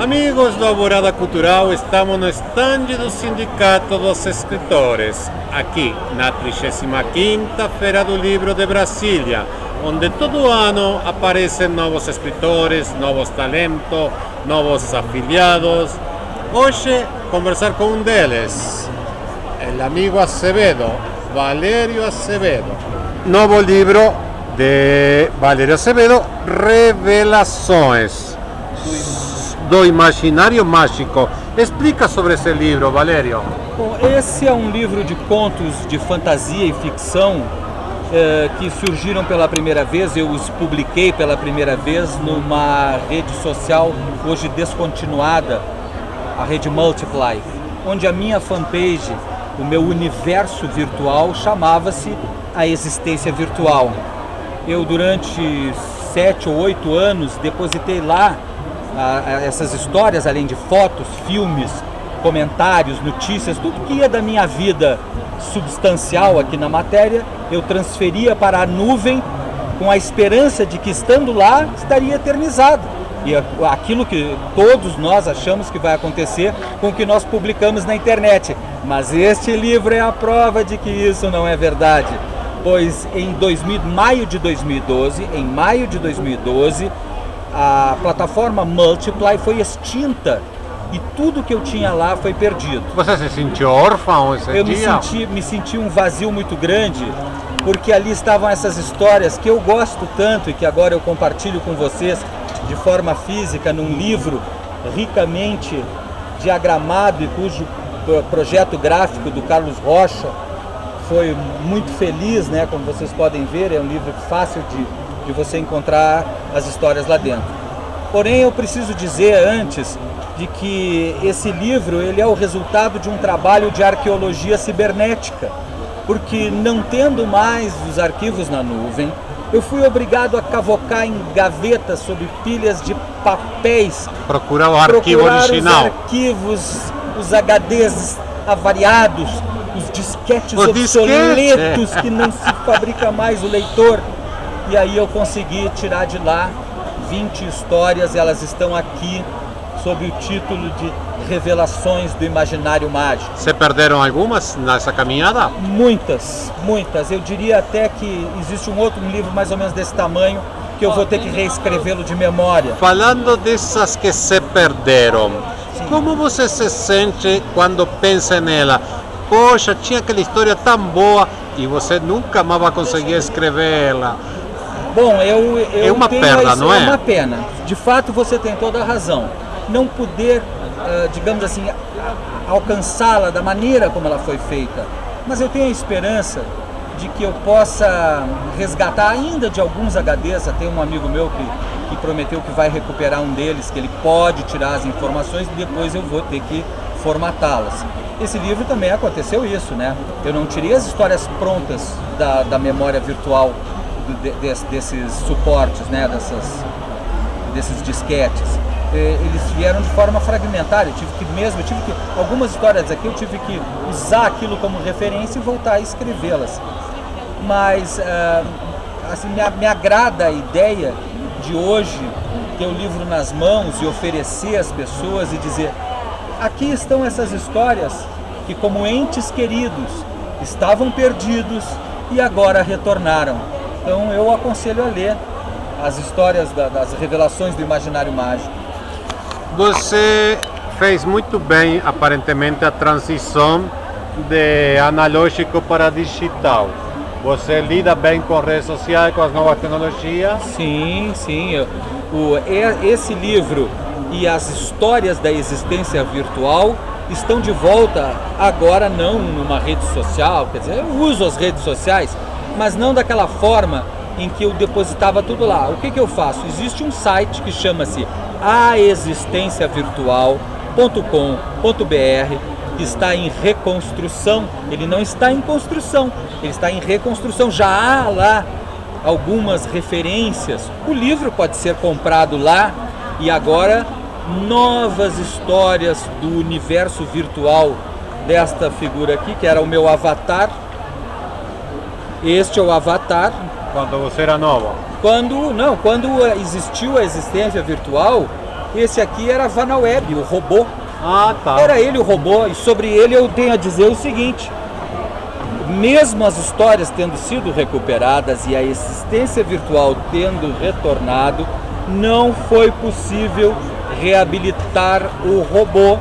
Amigos do Alvorada Cultural, estamos no stand do Sindicato dos Escritores, aqui na 35ª Feira do Livro de Brasília, onde todo ano aparecem novos escritores, novos talentos, novos afiliados. Hoje, conversar com um deles, o amigo Acevedo, Valério Acevedo. Novo livro de Valério Acevedo, Revelações do Imaginário Mágico. Explica sobre esse livro, Valério. Bom, esse é um livro de contos de fantasia e ficção que surgiram pela primeira vez. Eu os publiquei pela primeira vez numa rede social hoje descontinuada, a rede Multiply, onde a minha fanpage, o meu universo virtual, chamava-se A Existência Virtual. Eu, durante 7 ou 8 anos, depositei lá essas histórias, além de fotos, filmes, comentários, notícias, tudo que ia da minha vida substancial aqui na matéria, eu transferia para a nuvem com a esperança de que, estando lá, estaria eternizado. E aquilo que todos nós achamos que vai acontecer com o que nós publicamos na internet. Mas este livro é a prova de que isso não é verdade. Pois em maio de 2012, a plataforma Multiply foi extinta e tudo que eu tinha lá foi perdido. Você se sentiu órfão esse dia? Eu me senti um vazio muito grande, porque ali estavam essas histórias que eu gosto tanto e que agora eu compartilho com vocês de forma física num livro ricamente diagramado e cujo projeto gráfico do Carlos Rocha foi muito feliz, né? Como vocês podem ver, é um livro fácil de você encontrar as histórias lá dentro. Porém, eu preciso dizer antes de que esse livro ele é o resultado de um trabalho de arqueologia cibernética, porque não tendo mais os arquivos na nuvem, eu fui obrigado a cavocar em gavetas sob pilhas de papéis, procurar o arquivo original, os arquivos, os HDs avariados, os disquetes obsoletos que não se fabrica mais o leitor. E aí eu consegui tirar de lá 20 histórias, elas estão aqui sob o título de Revelações do Imaginário Mágico. Você perderam algumas nessa caminhada? Muitas. Eu diria até que existe um outro livro mais ou menos desse tamanho que eu vou ter que reescrevê-lo de memória. Falando dessas que se perderam, sim, como você se sente quando pensa nela? Poxa, tinha aquela história tão boa e você nunca mais vai conseguir escrevê-la. Bom, eu é uma perda, não é? É uma pena. De fato, você tem toda a razão. Não poder, digamos assim, alcançá-la da maneira como ela foi feita. Mas eu tenho a esperança de que eu possa resgatar ainda de alguns HDs. Tem um amigo meu que prometeu que vai recuperar um deles, que ele pode tirar as informações e depois eu vou ter que formatá-las. Esse livro também aconteceu isso, né? Eu não tirei as histórias prontas da memória virtual desses suportes, né? Desses disquetes. Eles vieram de forma fragmentária. Eu tive que algumas histórias aqui eu tive que usar aquilo como referência e voltar a escrevê-las. Mas assim, me agrada a ideia de hoje ter o livro nas mãos e oferecer às pessoas e dizer: aqui estão essas histórias que, como entes queridos, estavam perdidos e agora retornaram. Então eu aconselho a ler as histórias das revelações do imaginário mágico. Você fez muito bem, aparentemente, a transição de analógico para digital. Você lida bem com redes sociais, com as novas tecnologias? Sim. Esse livro e as histórias da existência virtual estão de volta agora, não numa rede social. Quer dizer, eu uso as redes sociais, mas não daquela forma em que eu depositava tudo lá. O que eu faço? Existe um site que chama-se aexistenciavirtual.com.br, que está em reconstrução. Ele não está em construção, ele está em reconstrução. Já há lá algumas referências. O livro pode ser comprado lá e agora novas histórias do universo virtual desta figura aqui, que era o meu avatar. Este é o avatar. Quando você era nova? Quando existiu a existência virtual, Esse aqui era Vanaweb, o robô. Ah, tá. Era ele o robô, e sobre ele eu tenho a dizer o seguinte: mesmo as histórias tendo sido recuperadas e a existência virtual tendo retornado, não foi possível reabilitar o robô,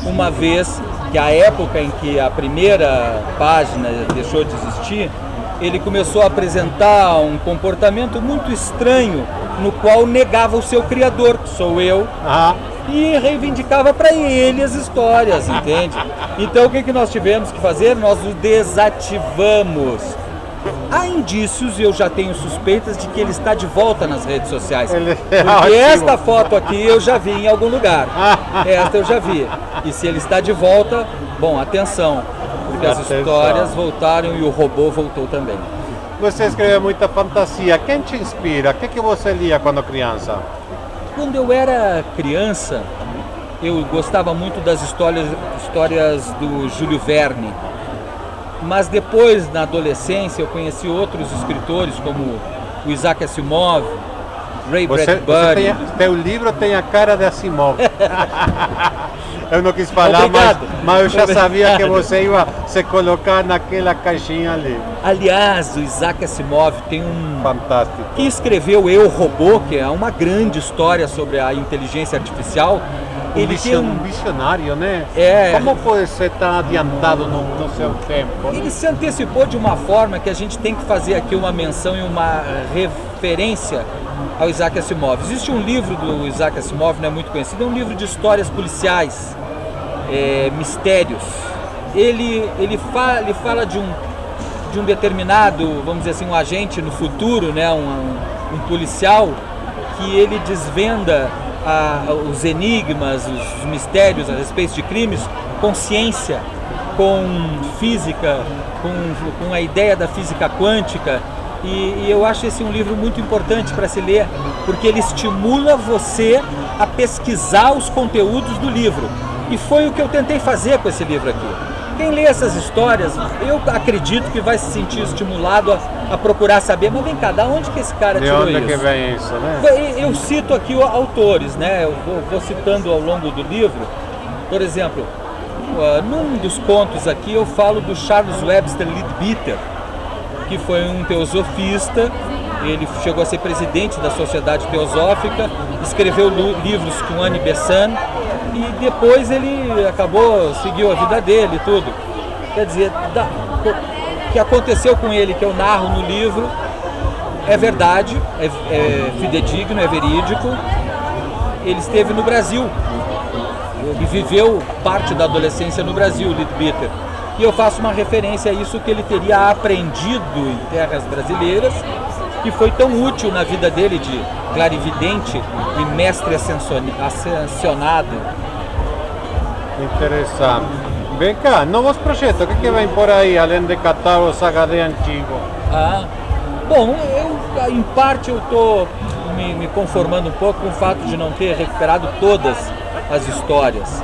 uma vez que a época em que a primeira página deixou de existir, ele começou a apresentar um comportamento muito estranho, no qual negava o seu criador, que sou eu, e reivindicava para ele as histórias, entende? Então o que nós tivemos que fazer? Nós o desativamos. Há indícios, e eu já tenho suspeitas, de que ele está de volta nas redes sociais. Porque esta foto aqui eu já vi em algum lugar. Esta eu já vi. E se ele está de volta, bom, atenção, porque as histórias voltaram e o robô voltou também. Você escreve muita fantasia. Quem te inspira? O que você lia quando criança? Quando eu era criança, eu gostava muito das histórias do Júlio Verne. Mas depois, na adolescência, eu conheci outros escritores, como o Isaac Asimov, Ray Bradbury. Teu livro tem a cara de Asimov. Eu não quis falar, mas eu já sabia que você ia se colocar naquela caixinha ali. Aliás, o Isaac Asimov tem Fantástico. que escreveu Eu, Robô, que é uma grande história sobre a inteligência artificial. Ele tem um visionário, né? É. Como pode ser tão adiantado no seu tempo? Ele se antecipou de uma forma que a gente tem que fazer aqui uma menção e uma referência ao Isaac Asimov. Existe um livro do Isaac Asimov, não é muito conhecido, é um livro de histórias policiais, mistérios. Ele fala de um determinado, vamos dizer assim, um agente no futuro, né? um policial, que ele desvenda os enigmas, os mistérios a respeito de crimes com ciência, com física, com a ideia da física quântica. E eu acho esse um livro muito importante para se ler, porque ele estimula você a pesquisar os conteúdos do livro. E foi o que eu tentei fazer com esse livro aqui. Quem lê essas histórias, eu acredito que vai se sentir estimulado a procurar saber, mas vem cá, da onde que esse cara tirou isso? De onde que vem isso, né? Eu cito aqui autores, né? Eu vou citando ao longo do livro. Por exemplo, num dos contos aqui eu falo do Charles Webster Leadbeater, que foi um teosofista. Ele chegou a ser presidente da Sociedade Teosófica, escreveu livros com Annie Besant e depois ele seguiu a vida dele e tudo. Quer dizer, o que aconteceu com ele, que eu narro no livro, é verdade, é fidedigno, é verídico. Ele esteve no Brasil, ele viveu parte da adolescência no Brasil, Leadbeater. E eu faço uma referência a isso que ele teria aprendido em terras brasileiras, que foi tão útil na vida dele de clarividente e mestre ascensionado. Interessante. Vem cá, novos projetos, o que vem por aí, além de catálogo HD antigo? Bom, em parte eu estou me conformando um pouco com o fato de não ter recuperado todas as histórias,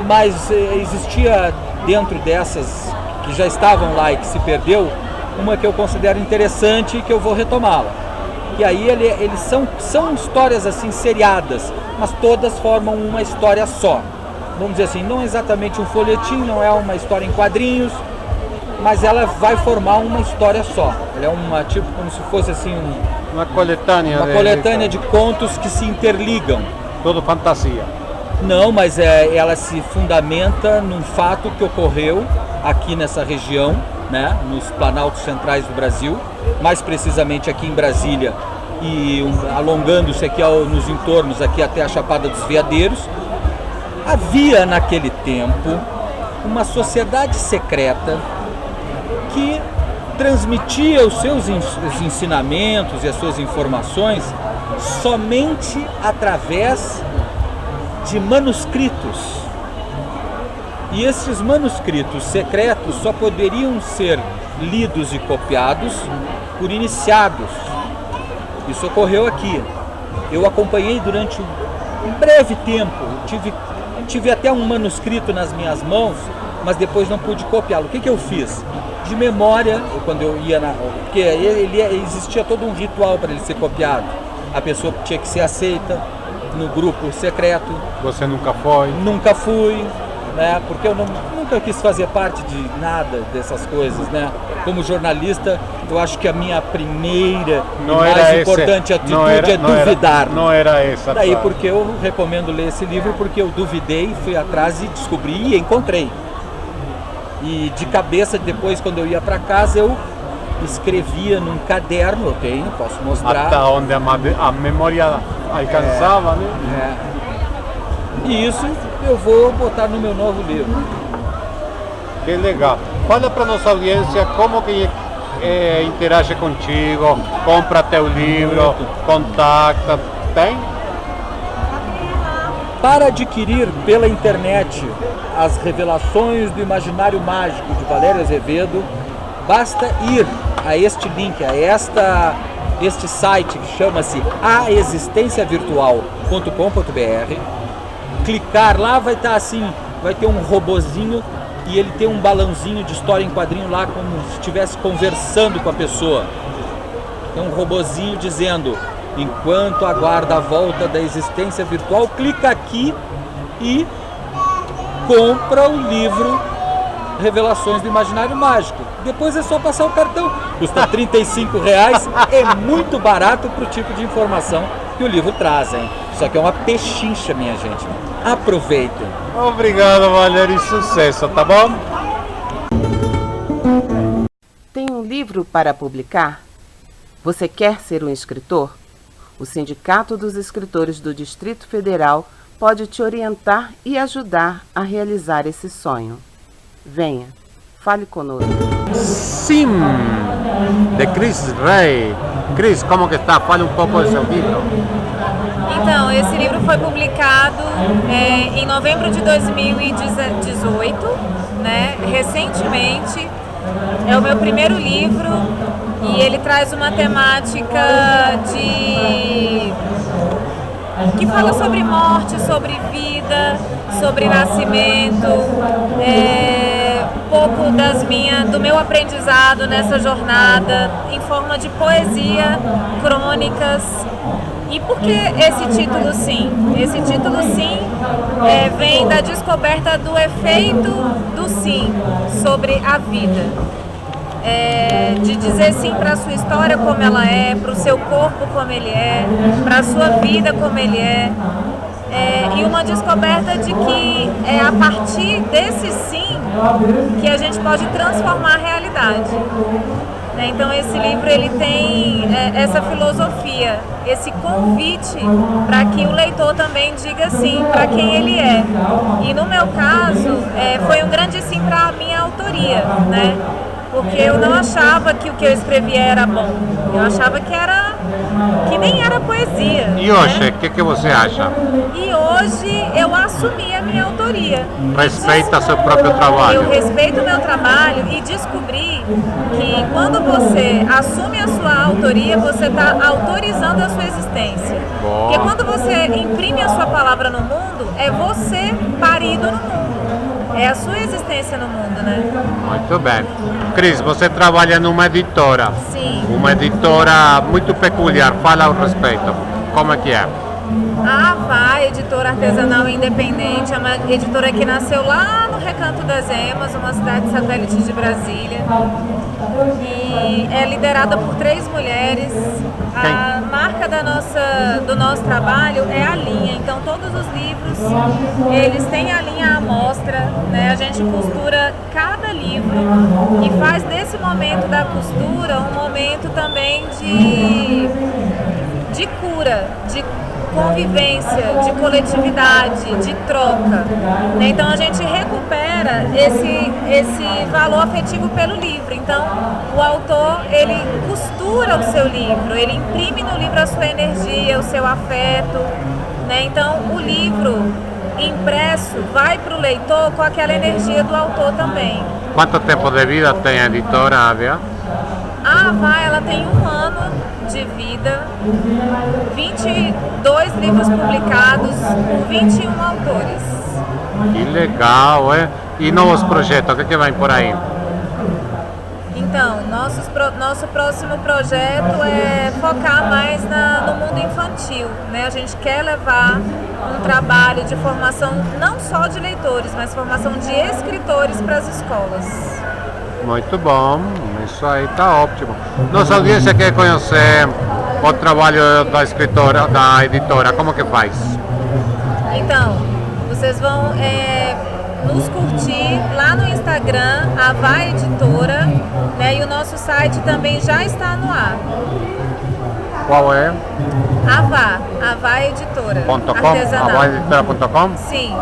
mas existia dentro dessas que já estavam lá e que se perdeu, uma que eu considero interessante e que eu vou retomá-la. E aí eles são histórias assim seriadas, mas todas formam uma história só. Vamos dizer assim, não é exatamente um folhetim, não é uma história em quadrinhos, mas ela vai formar uma história só. Ela é uma tipo como se fosse assim uma coletânea de contos que se interligam. Todo fantasia. Não, mas ela se fundamenta num fato que ocorreu aqui nessa região, né, nos planaltos centrais do Brasil, mais precisamente aqui em Brasília e alongando-se aqui nos entornos aqui até a Chapada dos Veadeiros. Havia naquele tempo uma sociedade secreta que transmitia os seus ensinamentos e as suas informações somente através de manuscritos. E esses manuscritos secretos só poderiam ser lidos e copiados por iniciados. Isso ocorreu aqui. Eu acompanhei durante um breve tempo, tive até um manuscrito nas minhas mãos, mas depois não pude copiá-lo. O que eu fiz? De memória, quando eu ia porque existia todo um ritual para ele ser copiado. A pessoa tinha que ser aceita no grupo secreto. Você nunca foi? Nunca fui, né? Porque eu nunca quis fazer parte de nada dessas coisas, né? Como jornalista, eu acho que a minha primeira e mais importante atitude é duvidar. Não era essa. Daí porque eu recomendo ler esse livro, porque eu duvidei, fui atrás e descobri e encontrei. E de cabeça, depois, quando eu ia para casa, eu escrevia num caderno, eu tenho, posso mostrar. Até onde a memória alcançava, né? E isso eu vou botar no meu novo livro. Que legal. Fala para nossa audiência como que interage contigo, compra teu livro, contacta, tem? Para adquirir pela internet as revelações do imaginário mágico de Valério Azevedo, basta ir a este link, a este site que chama-se aexistenciavirtual.com.br, clicar lá, vai estar assim, vai ter um robozinho e ele tem um balãozinho de história em quadrinho lá, como se estivesse conversando com a pessoa. Tem um robozinho dizendo: enquanto aguarda a volta da existência virtual, clica aqui e compra o livro Revelações do Imaginário Mágico. Depois é só passar o cartão. Custa R$35, é muito barato para o tipo de informação que o livro traz, hein? Só que é uma pechincha, minha gente. Aproveitem. Obrigado, Valério, e sucesso, tá bom? Tem um livro para publicar? Você quer ser um escritor? O Sindicato dos Escritores do Distrito Federal pode te orientar e ajudar a realizar esse sonho. Venha, fale conosco. Sim, de Cris Rey. Cris, como que está? Fale um pouco do seu livro. Então, esse livro foi publicado em novembro de 2018, né? Recentemente. É o meu primeiro livro e ele traz uma temática que fala sobre morte, sobre vida, sobre nascimento, um pouco do meu aprendizado nessa jornada em forma de poesia, crônicas. E por que esse título Sim? Esse título Sim vem da descoberta do efeito do sim sobre a vida. De dizer sim para a sua história como ela é, para o seu corpo como ele é, para a sua vida como ele é. E uma descoberta de que é a partir desse sim que a gente pode transformar a realidade. Então esse livro ele tem essa filosofia, esse convite para que o leitor também diga sim para quem ele é. E no meu caso foi um grande sim para a minha autoria, né? Porque eu não achava que o que eu escrevia era bom, eu achava que nem era poesia. E hoje, o que você acha? E hoje eu assumi a minha autoria. Respeita seu próprio trabalho. Eu respeito o meu trabalho e descobri que quando você assume a sua autoria, você está autorizando a sua existência. Boa. Porque quando você imprime a sua palavra no mundo, é você parido no mundo. É a sua existência no mundo, né? Muito bem. Cris, você trabalha numa editora. Sim. Uma editora muito peculiar. Fala ao respeito. Como é que é? A Vai, editora artesanal independente, é uma editora que nasceu lá no Recanto das Emas, uma cidade satélite de Brasília. E é liderada por 3 mulheres. A marca do nosso trabalho é a linha, então todos os livros, eles têm a linha à mostra, né? A gente costura cada livro e faz desse momento da costura um momento também de cura, de convivência, de coletividade, de troca. Então a gente recupera esse valor afetivo pelo livro. Então o autor, ele costura o seu livro, ele imprime no livro a sua energia, o seu afeto, né? Então o livro impresso vai para o leitor com aquela energia do autor também. Quanto tempo de vida tem a editora Avia? A Avá, ela tem 1 ano de vida, 22 livros publicados por 21 autores. Que legal, é? E novos projetos, o que vem por aí? Então, nosso próximo projeto é focar mais no mundo infantil, né? A gente quer levar um trabalho de formação não só de leitores, mas formação de escritores para as escolas. Muito bom, isso aí está ótimo. Nossa audiência quer conhecer o trabalho da escritora, da editora, como que faz? Então, vocês vão nos curtir lá no Instagram, Avá Editora, né? E o nosso site também já está no ar. Qual é? Avá Editora. .com? Avaeditora.com? Sim.